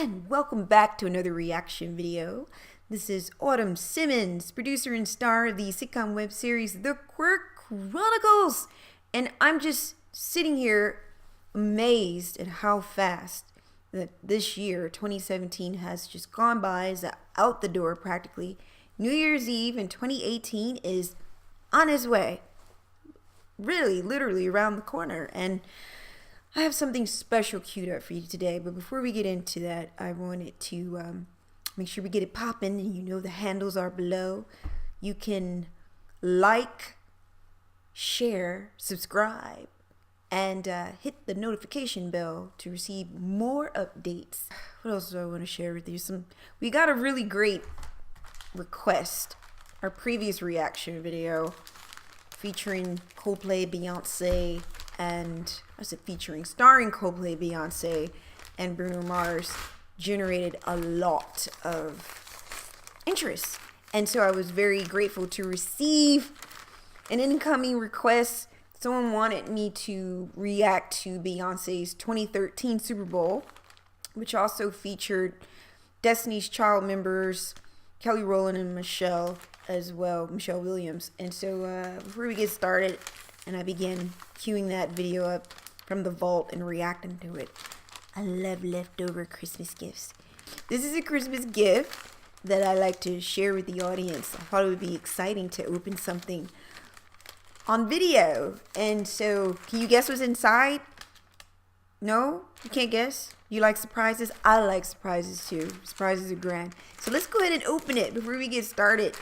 And welcome back to another reaction video. This is Autumn Simmons, producer and star of the sitcom web series The Quirk Chronicles. And I'm just sitting here amazed at how fast that this year, 2017, has just gone by. Is out the door practically. New Year's Eve in 2018 is on its way. Really, literally around the corner. And I have something special queued up for you today, but before we get into that, I wanted to make sure we get it popping, and you know the handles are below. You can like, share, subscribe, and hit the notification bell to receive more updates. What else do I want to share with you? We got a really great request. Our previous reaction video featuring Coldplay, Beyoncé, and starring Coldplay, Beyoncé, and Bruno Mars generated a lot of interest. And so I was very grateful to receive an incoming request. Someone wanted me to react to Beyonce's 2013 Super Bowl, which also featured Destiny's Child members Kelly Rowland and Michelle Williams. And so before we get started, and I began queuing that video up from the vault and reacting to it, I love leftover Christmas gifts. This is a Christmas gift that I like to share with the audience. I thought it would be exciting to open something on video. And so, can you guess what's inside? No? You can't guess? You like surprises? I like surprises too. Surprises are grand. So let's go ahead and open it before we get started.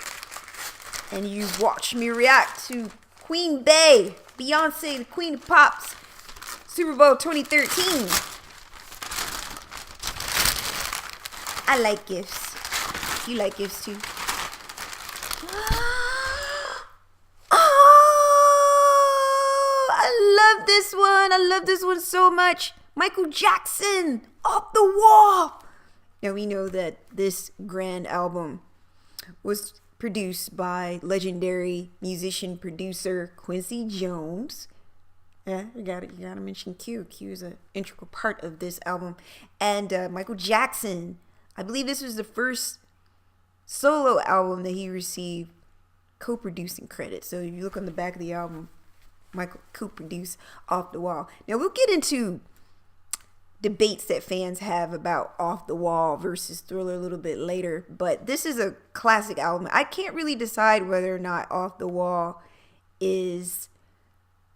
And you watch me react to Queen Bey, Beyonce, the Queen of Pop's Super Bowl 2013. I like gifts. You like gifts too? Oh, I love this one. I love this one so much. Michael Jackson, Off the Wall. Now we know that this grand album was produced by legendary musician producer Quincy Jones. Yeah, you gotta mention Q. Q is an integral part of this album. And Michael Jackson, I believe this was the first solo album that he received co-producing credit. So if you look on the back of the album, Michael co-produced Off the Wall. Now we'll get into debates that fans have about Off the Wall versus Thriller a little bit later, but this is a classic album. I can't really decide whether or not Off the Wall is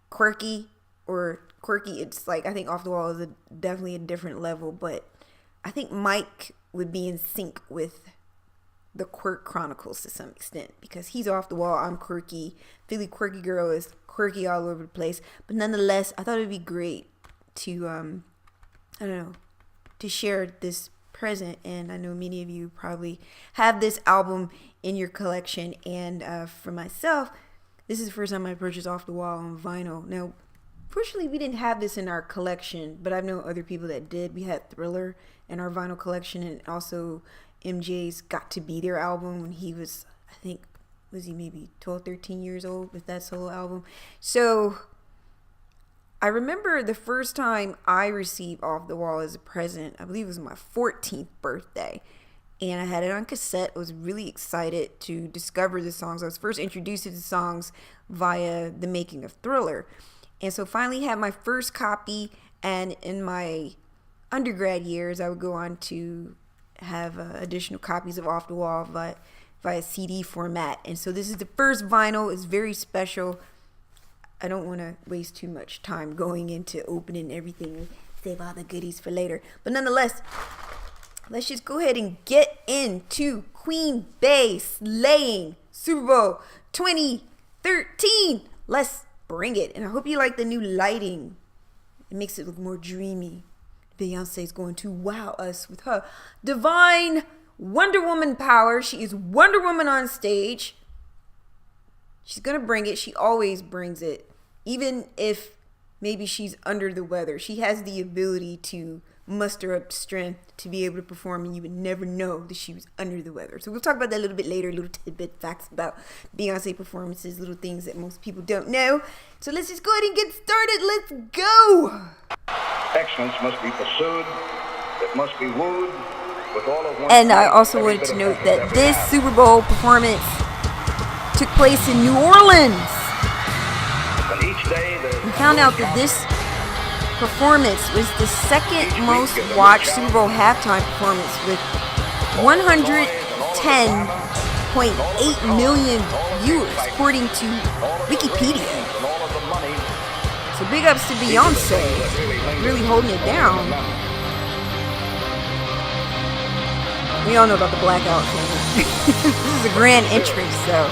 quirky or quirky. It's like, I think Off the Wall is definitely a different level, but I think Mike would be in sync with the Quirk Chronicles to some extent, because he's off the wall, I'm quirky. Philly Quirky Girl is quirky all over the place, but nonetheless, I thought it'd be great to to share this present. And I know many of you probably have this album in your collection, and for myself, this is the first time I purchased Off the Wall on vinyl. Now fortunately we didn't have this in our collection, but I know other people that did. We had Thriller in our vinyl collection, and also MJ's Got to Be There album when he was, I think, was he maybe 12, 13 years old with that solo album. So I remember the first time I received Off the Wall as a present, I believe it was my 14th birthday. And I had it on cassette. I was really excited to discover the songs. I was first introduced to the songs via the making of Thriller. And so finally had my first copy. And in my undergrad years, I would go on to have additional copies of Off the Wall via CD format. And so this is the first vinyl. It's very special. I don't want to waste too much time going into opening everything, save all the goodies for later. But nonetheless, let's just go ahead and get into Queen Bey slaying Super Bowl 2013. Let's bring it. And I hope you like the new lighting. It makes it look more dreamy. Beyonce is going to wow us with her divine Wonder Woman power. She is Wonder Woman on stage. She's going to bring it. She always brings it. Even if maybe she's under the weather, she has the ability to muster up strength to be able to perform, and you would never know that she was under the weather. So we'll talk about that a little bit later, little tidbit facts about Beyonce performances, little things that most people don't know. So let's just go ahead and get started. Let's go. Excellence must be pursued It must be wooed with all of one's And I might, also every wanted bit to of note effort, that every this hour. Super Bowl performance took place in New Orleans. And each day We found out that this performance was the second most watched Super Bowl halftime performance with 110.8 million viewers, according to Wikipedia. So big ups to Beyoncé, really holding it down. We all know about the blackout thing. This is a grand entrance, though.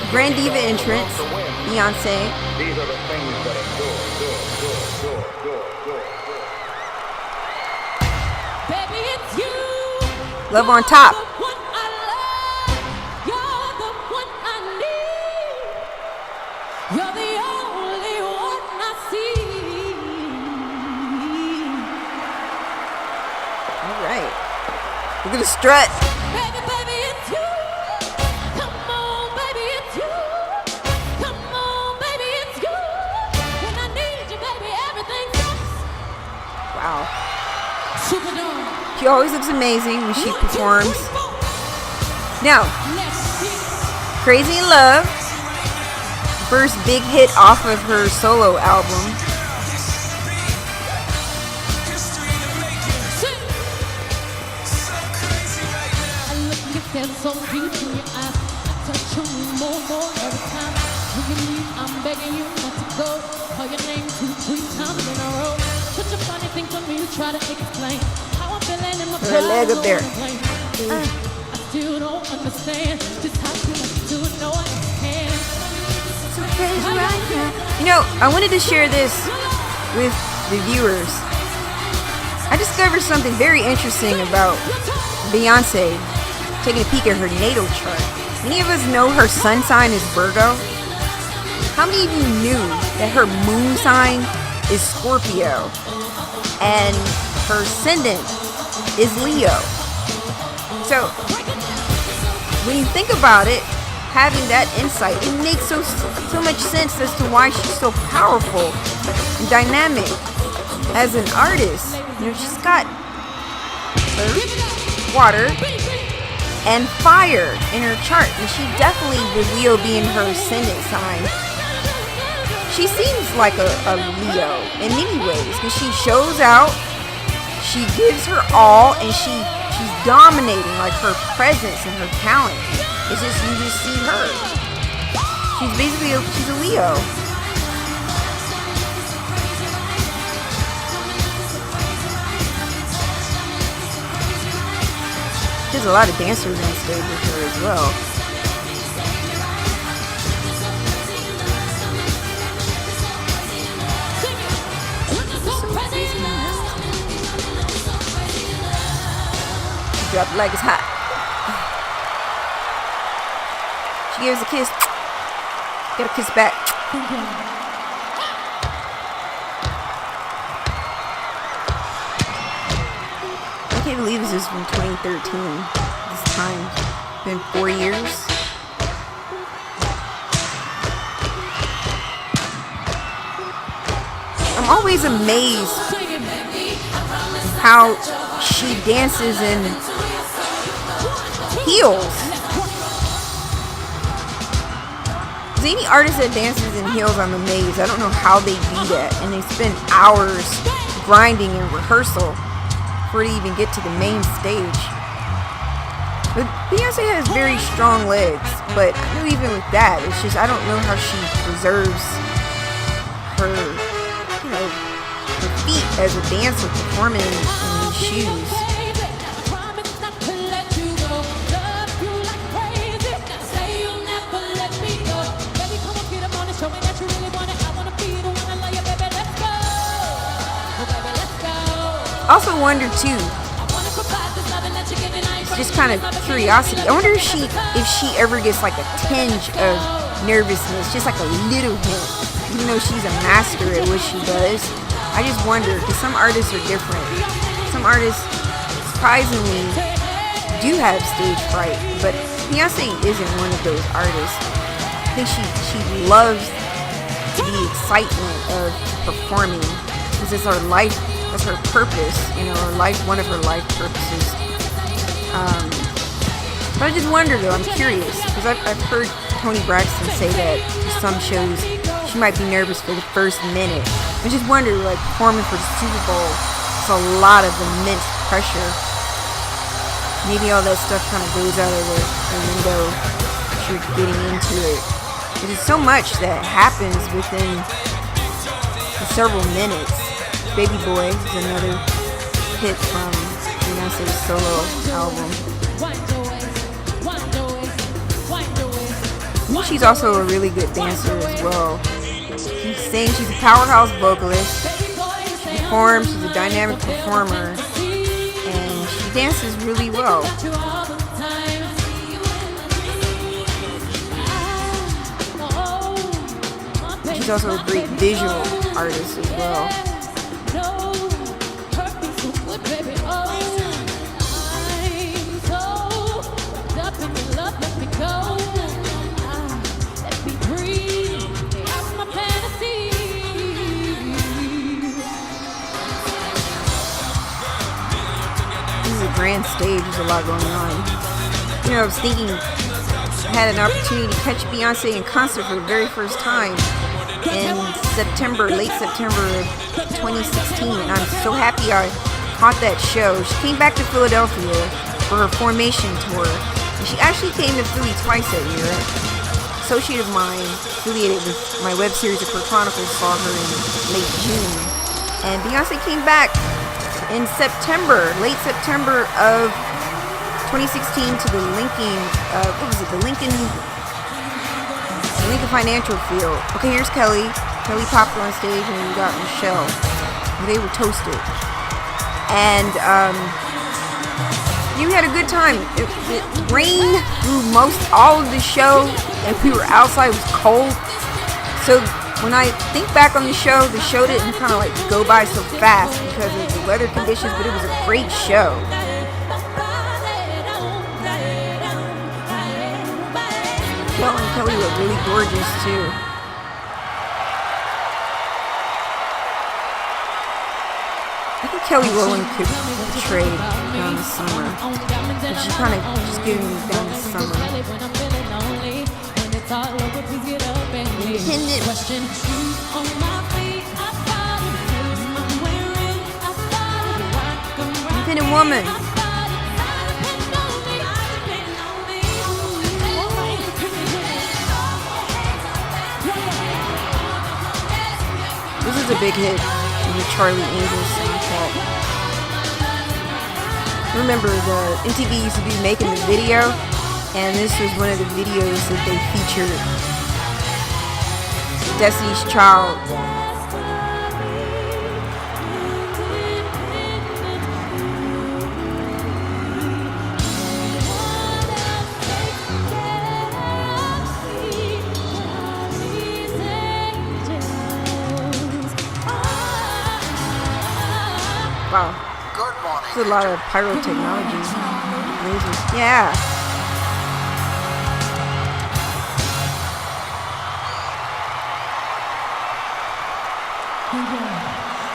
Grand Diva entrance, Beyoncé. These are the things that endure. Baby, it's you. Love on top. You're the one I love. You're the one I need. You're the only one I see. All right. Look at the strut. Baby, baby, it's you. Come on, baby, it's you. Come on, baby, it's you. When I need you, baby, everything stops. Wow. Superdome. She always looks amazing when she 1, 2, performs. 3, 4. Now, Let's see. Crazy in Love, first big hit off of her solo album. So deep in your eyes, I touch on you more every time. When you leave, I'm begging you not to go. Call your name 2, 3 times in a row. Such a funny thing for me to try to explain how I'm feeling in my Her leg up there. I still don't understand just how you like to do it. No, I can't. So crazy right now. You know, I wanted to share this with the viewers. I discovered something very interesting about Beyoncé. Taking a peek at her natal chart. Many of us know her sun sign is Virgo. How many of you knew that her moon sign is Scorpio and her ascendant is Leo? So when you think about it, having that insight, it makes so much sense as to why she's so powerful and dynamic as an artist. You know, she's got earth, water, and fire in her chart, and she definitely, with Leo being her ascendant sign, she seems like a Leo in many ways, because she shows out, she gives her all, and she's dominating, like her presence and her talent. It's just, you just see her. She's basically, she's a Leo. There's a lot of dancers on stage with her as well. She dropped it like it's hot. She gives a kiss. Get a kiss back. I can't believe this is from 2013. This time, it's been 4 years. I'm always amazed how she dances in heels. Is any artist that dances in heels, I'm amazed. I don't know how they do that, and they spend hours grinding in rehearsal for it to even get to the main stage. But Beyonce has very strong legs, but I know even with that, it's just I don't know how she preserves her, you know, her feet as a dancer performing in these shoes. Also wonder too, just kind of curiosity, I wonder if she ever gets like a tinge of nervousness, just like a little hint, even though she's a master at what she does. I just wonder, because some artists are different. Some artists surprisingly do have stage fright, but Beyonce isn't one of those artists. I think she loves the excitement of performing, because it's her life as her purpose, her life, one of her life purposes. But I just wonder though, I'm curious, because I've heard Toni Braxton say that for some shows she might be nervous for the first minute. I just wonder, like, performing for the Super Bowl, it's a lot of immense pressure. Maybe all that stuff kind of goes out of the window as you're getting into it. There's so much that happens within several minutes. Baby Boy is another hit from Beyonce's solo album. She's also a really good dancer as well. She sings, she's a powerhouse vocalist. She performs, she's a dynamic performer, and she dances really well. She's also a great visual artist as well. Grand stage, there's a lot going on. I was thinking I had an opportunity to catch Beyonce in concert for the very first time in late September of 2016, and I'm so happy I caught that show. She came back to Philadelphia for her Formation tour, and she actually came to Philly twice that year. An associate of mine affiliated with my web series of her chronicles saw her in late June, and Beyonce came back in late September of 2016 to the Lincoln Financial Field. Okay, here's Kelly. Kelly popped on stage, and we got Michelle. They were toasted. And we had a good time. It rained through all of the show, and we were outside. It was cold. So when I think back on the show didn't kind of like go by so fast because of the weather conditions, but it was a great show. Michelle and Kelly look really gorgeous too. I think Kelly Rowland could portray Down the Summer, but she kind of just giving me Down the Summer. Independent woman. This is a big hit in the Charlie Angels soundtrack. Remember, the MTV used to be making the video, and this was one of the videos that they featured Destiny's Child. Wow. There's a lot of pyrotechnology. Amazing. Yeah.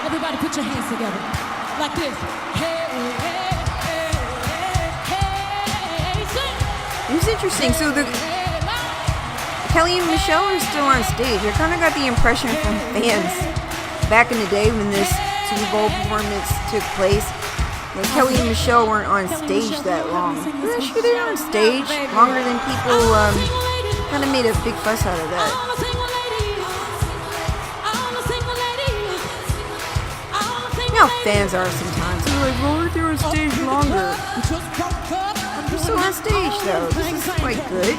Everybody put your hands together. Like this. Hey, hey, hey, hey, hey. Sing. It was interesting. So Kelly and Michelle are still on stage. I kind of got the impression from fans back in the day when this Super Bowl performance took place that Kelly and Michelle weren't on stage that long. Yeah, sure, they're on stage longer than people kind of made a big fuss out of that. You know how fans are sometimes. They're like, well, they're on stage longer. They're still on stage though. This is quite good.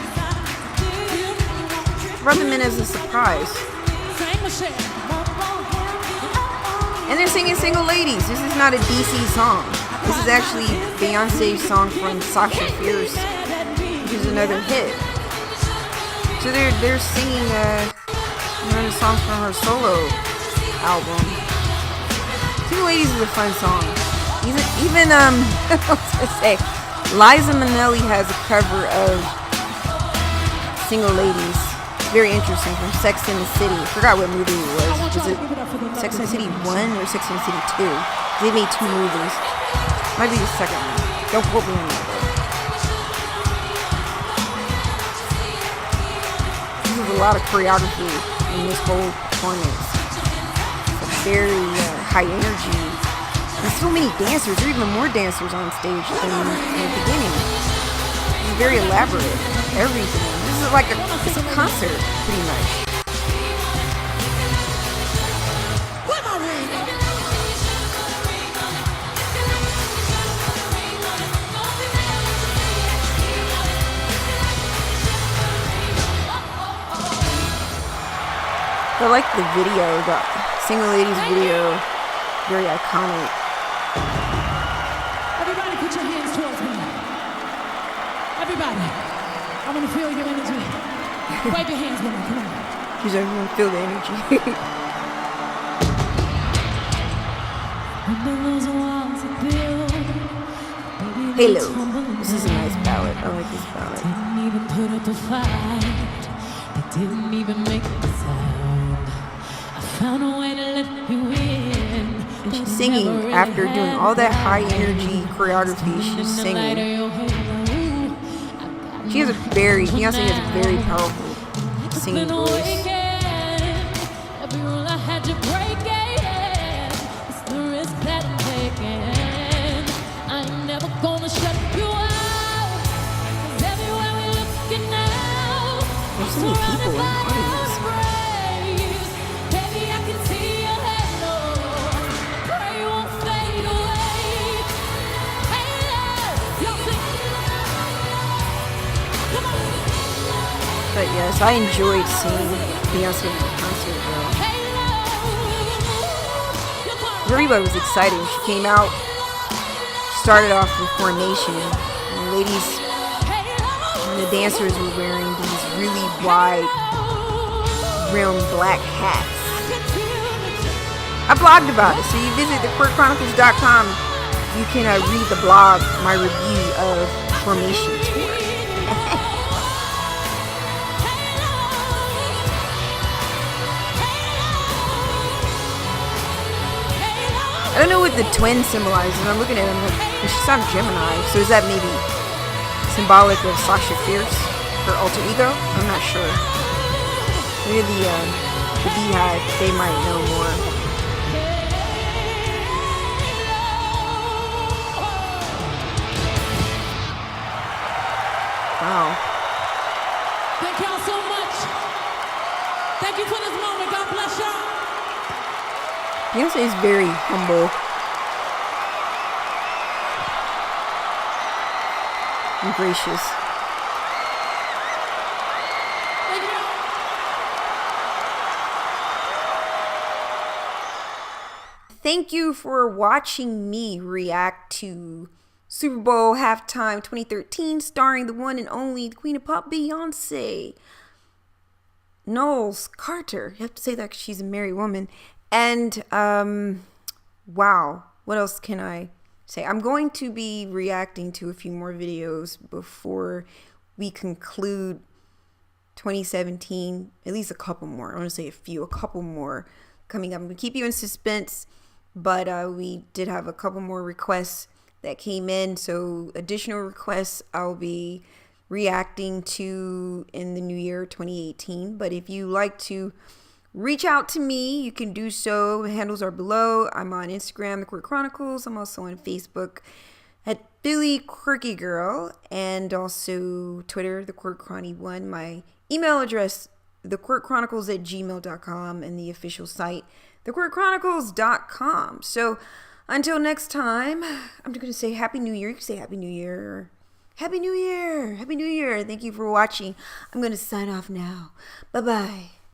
Brought them in as a surprise. And they're singing Single Ladies. This is not a DC song. This is actually Beyonce's song from Sasha Fierce, which is another hit. So they're singing one of the songs from her solo album. Single Ladies is a fun song. Even I was gonna say, Liza Minnelli has a cover of Single Ladies. Very interesting, from Sex and the City. I forgot what movie it was. Was it Sex and the City 1 or Sex and the City 2? They made 2 movies. Might be the second one. Don't quote me on that though. There's a lot of choreography in this whole performance. It's very high energy. There's so many dancers. There are even more dancers on stage than in the beginning. It's very elaborate. Everything. This is like it's a concert, pretty much. I like the video, the Single Ladies video, very iconic. Everybody put your hands towards me. Everybody, I want to feel your energy. Wave your hands with me, come on. Because I want to feel the energy. Halo. This is a nice ballad. I like this ballad. Didn't even put up a fight. It didn't even make a sound. I found a way to let you in. And she's singing after doing all that high energy choreography. She's singing. Beyoncé has a very powerful singing voice. Every rule I had to break it. It's the risk that I'm taking. I'm never gonna shut you out. 'Cause everywhere we look now, There's so many people in the audience. baby, I can see your halo. Pray you won't fade away. Halo, y'all sing. Come on. But yes, I enjoyed seeing Beyoncé in concert. Everybody was excited when she came out. She started off with Formation. And the ladies and the dancers were wearing these really wide rim black hats. I blogged about it, so you visit thequeerchronicles.com. You can read the blog, my review of Formation Tour. I don't know what the twin symbolizes. I'm looking at him like, she's on Gemini, so is that maybe symbolic of Sasha Fierce, her alter ego? I'm not sure. Maybe the Beehive, they might know more. Wow. Thank y'all so much. Thank you for this moment. God bless y'all. Beyoncé is very humble and gracious. Thank you. Thank you for watching me react to Super Bowl halftime 2013, starring the one and only the Queen of Pop, Beyoncé. Knowles Carter. You have to say that because she's a married woman. And, wow. What else can I say? I'm going to be reacting to a few more videos before we conclude 2017. At least a couple more. I want to say a couple more coming up. I'm going to keep you in suspense. But we did have a couple more requests that came in. So additional requests I'll be reacting to in the new year 2018. But if you like to reach out to me, you can do so. The handles are below. I'm on Instagram, The Queer Chronicles. I'm also on Facebook at Billy Quirky Girl, and also Twitter, The Queer Chrony 1. My email address, thequeerchronicles@gmail.com, and the official site, thequeerchronicles.com. So until next time, I'm going to say Happy New Year. You can say Happy New Year. Happy New Year. Happy New Year. Thank you for watching. I'm going to sign off now. Bye-bye.